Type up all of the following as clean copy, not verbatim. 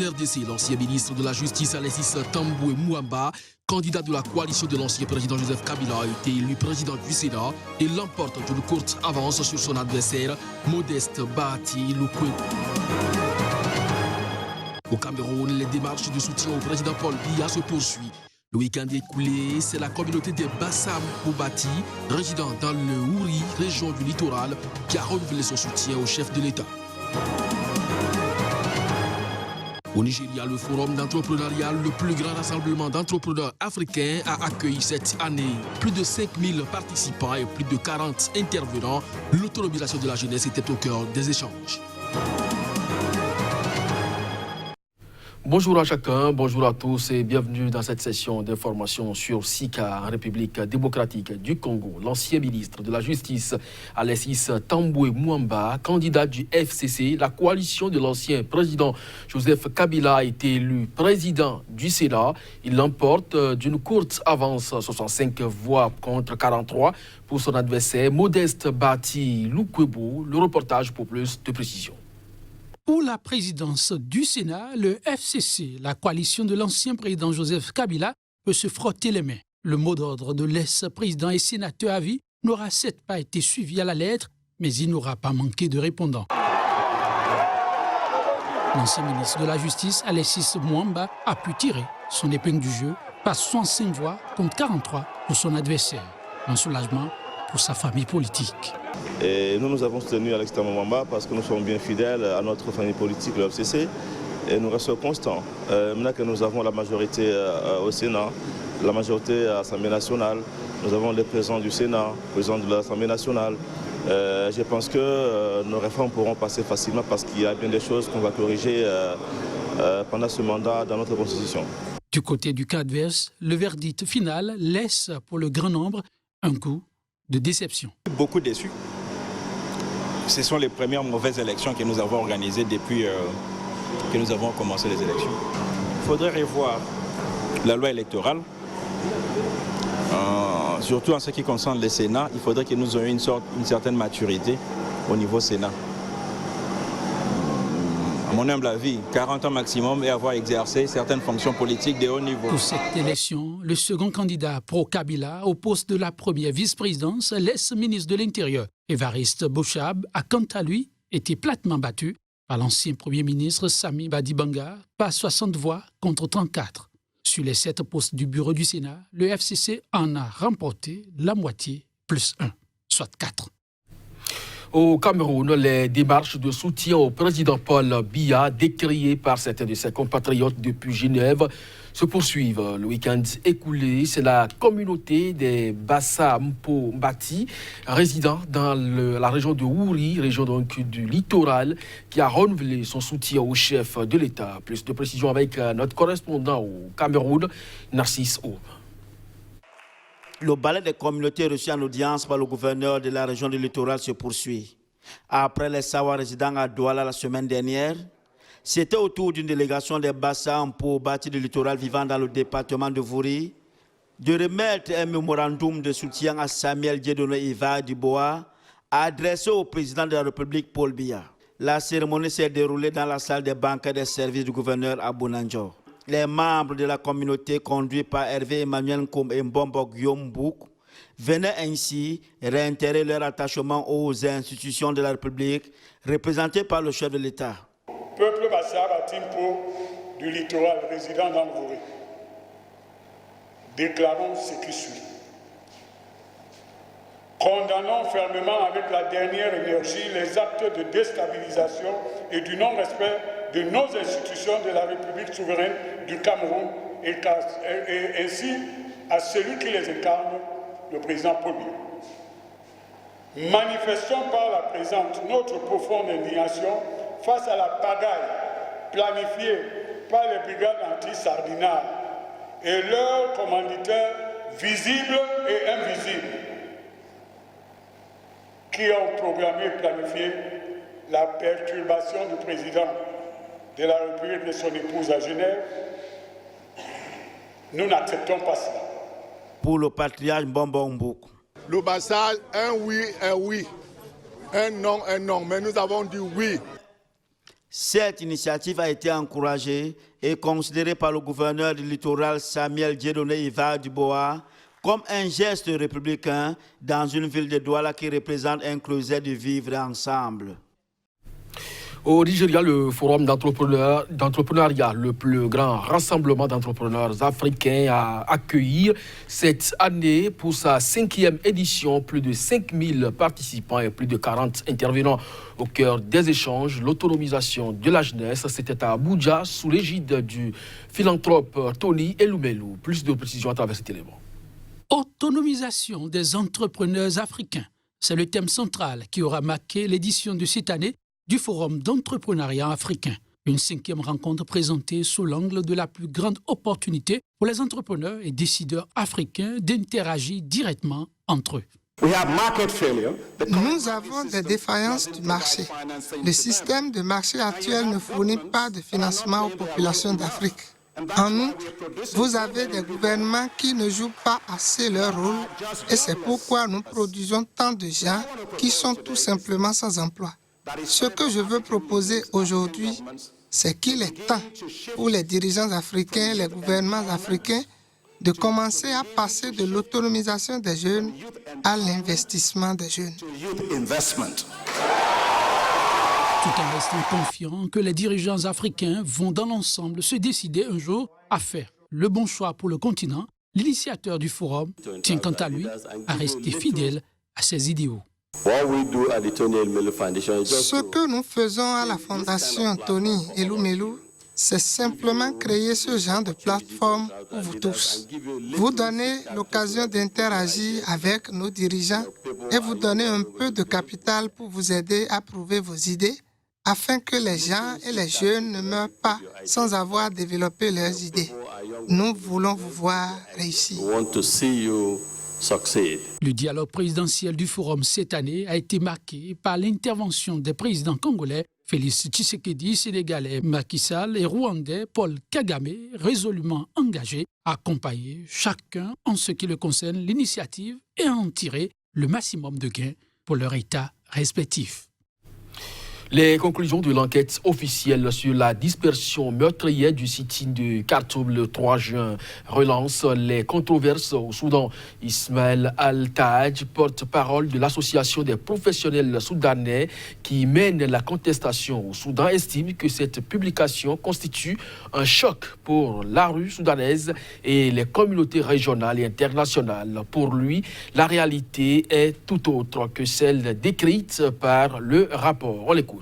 RDC, l'ancien ministre de la Justice Alexis Tamboué Mouamba, candidat de la coalition de l'ancien président Joseph Kabila, a été élu président du Sénat et l'emporte d'une courte avance sur son adversaire, Modeste Bahati Lukwebo. Au Cameroun, les démarches de soutien au président Paul Biya se poursuivent. Le week-end écoulé, c'est la communauté des Bassam Boubati, résidant dans le Ouri, région du littoral, qui a renouvelé son soutien au chef de l'État. Au Nigeria, le forum d'entrepreneuriat, le plus grand rassemblement d'entrepreneurs africains, a accueilli cette année plus de 5000 participants et plus de 40 intervenants. L'autonomisation de la jeunesse était au cœur des échanges. Bonjour à chacun, bonjour à tous et bienvenue dans cette session d'information sur Sika, République démocratique du Congo. L'ancien ministre de la Justice, Alexis Tamboué Mouamba, candidat du FCC, la coalition de l'ancien président Joseph Kabila, a été élu président du Sénat. Il l'emporte d'une courte avance, 65 voix contre 43 pour son adversaire, Modeste Bahati Lukwebo. Le reportage pour plus de précision. Pour la présidence du Sénat, le FCC, la coalition de l'ancien président Joseph Kabila, peut se frotter les mains. Le mot d'ordre de l'ex-président et sénateur à vie n'aura certes pas été suivi à la lettre, mais il n'aura pas manqué de répondants. L'ancien ministre de la Justice, Alexis Mouamba, a pu tirer son épingle du jeu par 65 voix contre 43 pour son adversaire. Un soulagement pour sa famille politique. Et nous avons soutenu Alexis Mouamba parce que nous sommes bien fidèles à notre famille politique, le FCC, et nous restons constants. Maintenant que nous avons la majorité au Sénat, la majorité à l'Assemblée nationale, nous avons les présidents du Sénat, président de l'Assemblée nationale. Je pense que nos réformes pourront passer facilement parce qu'il y a bien des choses qu'on va corriger pendant ce mandat dans notre Constitution. Du côté du cas adverse, le verdict final laisse pour le grand nombre un coup de déception. Beaucoup déçus. Ce sont les premières mauvaises élections que nous avons organisées depuis que nous avons commencé les élections. Il faudrait revoir la loi électorale. Surtout en ce qui concerne le Sénat, il faudrait que nous ayons une certaine maturité au niveau Sénat. À mon humble avis, 40 ans maximum et avoir exercé certaines fonctions politiques de haut niveau. Pour cette élection, le second candidat pro-Kabila au poste de la première vice-présidence, l'ex-ministre de l'Intérieur, Évariste Bochab, a quant à lui été platement battu par l'ancien premier ministre Sami Badibanga par 60 voix contre 34. Sur les 7 postes du bureau du Sénat, le FCC en a remporté la moitié plus 1, soit 4. Au Cameroun, les démarches de soutien au président Paul Biya, décriées par certains de ses compatriotes depuis Genève, se poursuivent. Le week-end écoulé, c'est la communauté des Bassa Mpobati, résidant dans la région de Ouri, région donc du littoral, qui a renouvelé son soutien au chef de l'État. Plus de précisions avec notre correspondant au Cameroun, Narcisse Aube. Le balai des communautés reçues en audience par le gouverneur de la région du littoral se poursuit. Après les Sawa résidents à Douala la semaine dernière, c'était au tour d'une délégation des Bassa Mpobati du littoral vivant dans le département de Vouri de remettre un mémorandum de soutien à Samuel Dieudonné Iva Dubois adressé au président de la République Paul Biya. La cérémonie s'est déroulée dans la salle des banquets des services du gouverneur à Bounandjo. Les membres de la communauté conduits par Hervé Emmanuel Nkom et Mbombo Guillaume Bouk venaient ainsi réitérer leur attachement aux institutions de la République représentées par le chef de l'État. Peuple Bassa Batimpo du littoral résidant dans le Vouri, déclarons ce qui suit. Condamnons fermement avec la dernière énergie les actes de déstabilisation et du non-respect de nos institutions de la République souveraine du Cameroun et ainsi à celui qui les incarne, le président Paul Biya. Manifestons par la présente notre profonde indignation face à la pagaille planifiée par les brigades anti-sardinales et leurs commanditaires visibles et invisibles qui ont programmé et planifié la perturbation du président de la République et de son épouse à Genève. Nous n'acceptons pas cela. Pour le patriarche Mbombo Mbouk. Le Bassa, un oui, un non, mais nous avons dit oui. Cette initiative a été encouragée et considérée par le gouverneur du littoral Samuel Dieudonné Ivar Dubois comme un geste républicain dans une ville de Douala qui représente un creuset de vivre ensemble. Au Nigeria, le forum d'entrepreneuriat, le plus grand rassemblement d'entrepreneurs africains à accueillir cette année pour sa 5e édition. Plus de 5000 participants et plus de 40 intervenants au cœur des échanges. L'autonomisation de la jeunesse, c'était à Abuja sous l'égide du philanthrope Tony Elumelu. Plus de précisions à travers cet élément. Autonomisation des entrepreneurs africains. C'est le thème central qui aura marqué l'édition de cette année du Forum d'entrepreneuriat africain. Une 5e rencontre présentée sous l'angle de la plus grande opportunité pour les entrepreneurs et décideurs africains d'interagir directement entre eux. Nous avons des défaillances du marché. Le système de marché actuel ne fournit pas de financement aux populations d'Afrique. En outre, vous avez des gouvernements qui ne jouent pas assez leur rôle et c'est pourquoi nous produisons tant de gens qui sont tout simplement sans emploi. Ce que je veux proposer aujourd'hui, c'est qu'il est temps pour les dirigeants africains, les gouvernements africains, de commencer à passer de l'autonomisation des jeunes à l'investissement des jeunes. Tout en restant confiants que les dirigeants africains vont dans l'ensemble se décider un jour à faire le bon choix pour le continent, l'initiateur du forum tient quant à lui à rester fidèle à ses idéaux. Ce que nous faisons à la Fondation Tony Elumelu, c'est simplement créer ce genre de plateforme pour vous tous. Vous donner l'occasion d'interagir avec nos dirigeants et vous donner un peu de capital pour vous aider à prouver vos idées afin que les gens et les jeunes ne meurent pas sans avoir développé leurs idées. Nous voulons vous voir réussir. Le dialogue présidentiel du forum cette année a été marqué par l'intervention des présidents congolais Félix Tshisekedi, sénégalais Macky Sall et rwandais Paul Kagame, résolument engagés à accompagner chacun en ce qui le concerne l'initiative et à en tirer le maximum de gains pour leur État respectif. Les conclusions de l'enquête officielle sur la dispersion meurtrière du sit-in de Khartoum le 3 juin relancent les controverses au Soudan. Ismaël Al-Taj, porte-parole de l'association des professionnels soudanais qui mène la contestation au Soudan, estime que cette publication constitue un choc pour la rue soudanaise et les communautés régionales et internationales. Pour lui, la réalité est tout autre que celle décrite par le rapport. On l'écoute.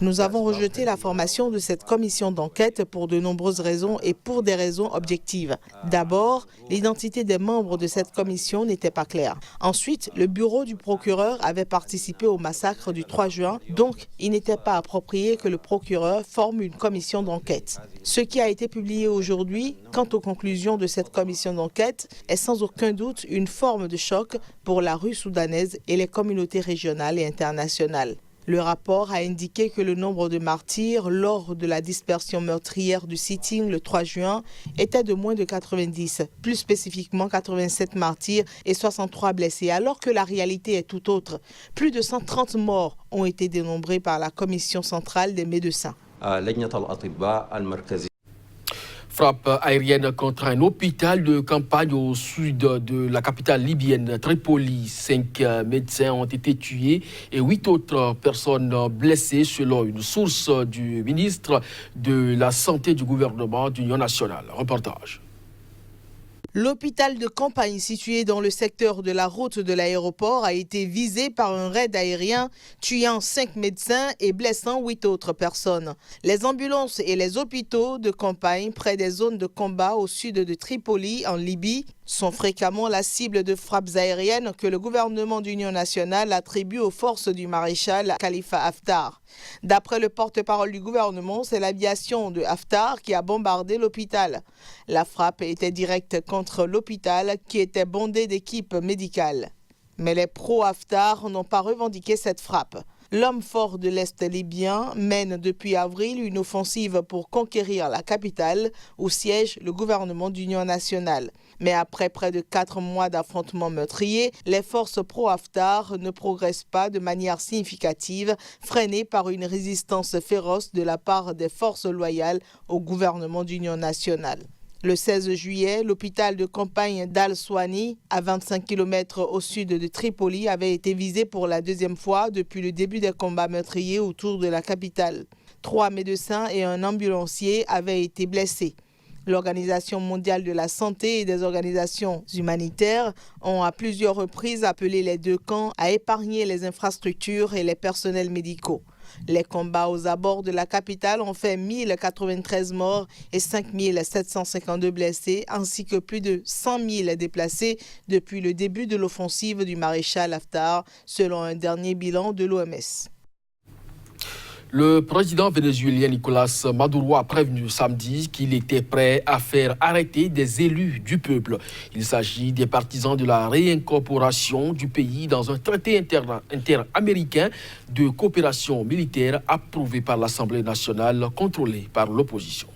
Nous avons rejeté la formation de cette commission d'enquête pour de nombreuses raisons et pour des raisons objectives. D'abord, l'identité des membres de cette commission n'était pas claire. Ensuite, le bureau du procureur avait participé au massacre du 3 juin, donc il n'était pas approprié que le procureur forme une commission d'enquête. Ce qui a été publié aujourd'hui, quant aux conclusions de cette commission d'enquête, est sans aucun doute une forme de choc pour la rue soudanaise et les communautés régionales et internationales. Le rapport a indiqué que le nombre de martyrs lors de la dispersion meurtrière du sitting le 3 juin était de moins de 90, plus spécifiquement 87 martyrs et 63 blessés, alors que la réalité est tout autre. Plus de 130 morts ont été dénombrés par la Commission centrale des médecins. Frappe aérienne contre un hôpital de campagne au sud de la capitale libyenne, Tripoli. 5 médecins ont été tués et 8 autres personnes blessées selon une source du ministre de la Santé du gouvernement d'Union nationale. Reportage. L'hôpital de campagne situé dans le secteur de la route de l'aéroport a été visé par un raid aérien tuant 5 médecins et blessant 8 autres personnes. Les ambulances et les hôpitaux de campagne près des zones de combat au sud de Tripoli, en Libye, sont fréquemment la cible de frappes aériennes que le gouvernement d'Union nationale attribue aux forces du maréchal Khalifa Haftar. D'après le porte-parole du gouvernement, c'est l'aviation de Haftar qui a bombardé l'hôpital. La frappe était directe contre l'hôpital qui était bondé d'équipes médicales. Mais les pro-Haftar n'ont pas revendiqué cette frappe. L'homme fort de l'Est libyen mène depuis avril une offensive pour conquérir la capitale où siège le gouvernement d'union nationale. Mais après près de 4 mois d'affrontements meurtriers, les forces pro-Haftar ne progressent pas de manière significative, freinées par une résistance féroce de la part des forces loyales au gouvernement d'union nationale. Le 16 juillet, l'hôpital de campagne d'Al-Souani, à 25 km au sud de Tripoli, avait été visé pour la deuxième fois depuis le début des combats meurtriers autour de la capitale. 3 médecins et un ambulancier avaient été blessés. L'Organisation mondiale de la santé et des organisations humanitaires ont à plusieurs reprises appelé les deux camps à épargner les infrastructures et les personnels médicaux. Les combats aux abords de la capitale ont fait 1093 morts et 5752 blessés, ainsi que plus de 100 000 déplacés depuis le début de l'offensive du maréchal Haftar, selon un dernier bilan de l'OMS. Le président vénézuélien Nicolas Maduro a prévenu samedi qu'il était prêt à faire arrêter des élus du peuple. Il s'agit des partisans de la réincorporation du pays dans un traité interaméricain de coopération militaire approuvé par l'Assemblée nationale contrôlée par l'opposition.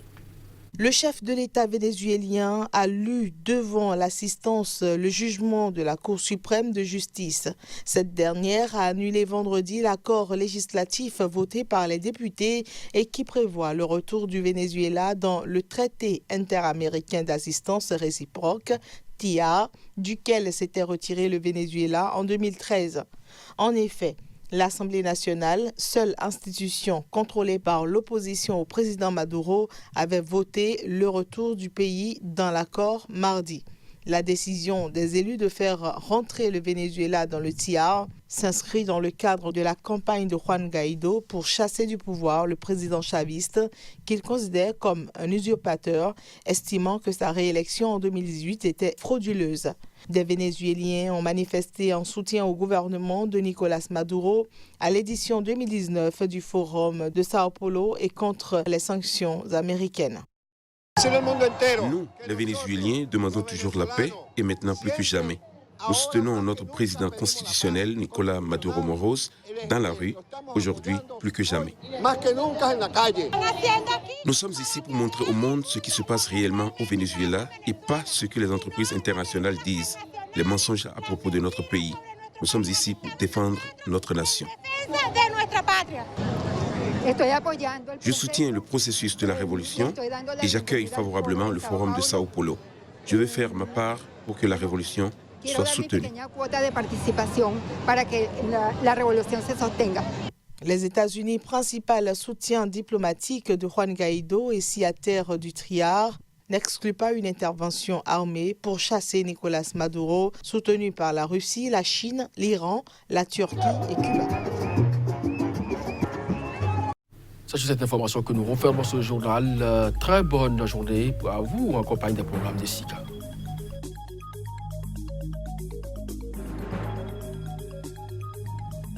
Le chef de l'État vénézuélien a lu devant l'assistance le jugement de la Cour suprême de justice. Cette dernière a annulé vendredi l'accord législatif voté par les députés et qui prévoit le retour du Venezuela dans le traité interaméricain d'assistance réciproque, TIA, duquel s'était retiré le Venezuela en 2013. En effet, l'Assemblée nationale, seule institution contrôlée par l'opposition au président Maduro, avait voté le retour du pays dans l'accord mardi. La décision des élus de faire rentrer le Venezuela dans le TIA s'inscrit dans le cadre de la campagne de Juan Guaidó pour chasser du pouvoir le président chaviste qu'il considère comme un usurpateur, estimant que sa réélection en 2018 était frauduleuse. Des Vénézuéliens ont manifesté en soutien au gouvernement de Nicolas Maduro à l'édition 2019 du Forum de Sao Paulo et contre les sanctions américaines. Nous, les Vénézuéliens, demandons toujours la paix et maintenant plus que jamais. Nous soutenons notre président constitutionnel, Nicolás Maduro Moros, dans la rue, aujourd'hui plus que jamais. Nous sommes ici pour montrer au monde ce qui se passe réellement au Venezuela et pas ce que les entreprises internationales disent, les mensonges à propos de notre pays. Nous sommes ici pour défendre notre nation. Je soutiens le processus de la révolution et j'accueille favorablement le Forum de Sao Paulo. Je vais faire ma part pour que la révolution soit soutenue. Les États-Unis, principal soutien diplomatique de Juan Guaidó et signataire du Triar, n'exclut pas une intervention armée pour chasser Nicolas Maduro, soutenu par la Russie, la Chine, l'Iran, la Turquie et Cuba. Sachez cette information que nous refermons ce journal. Très bonne journée à vous en compagnie des programmes de SICA.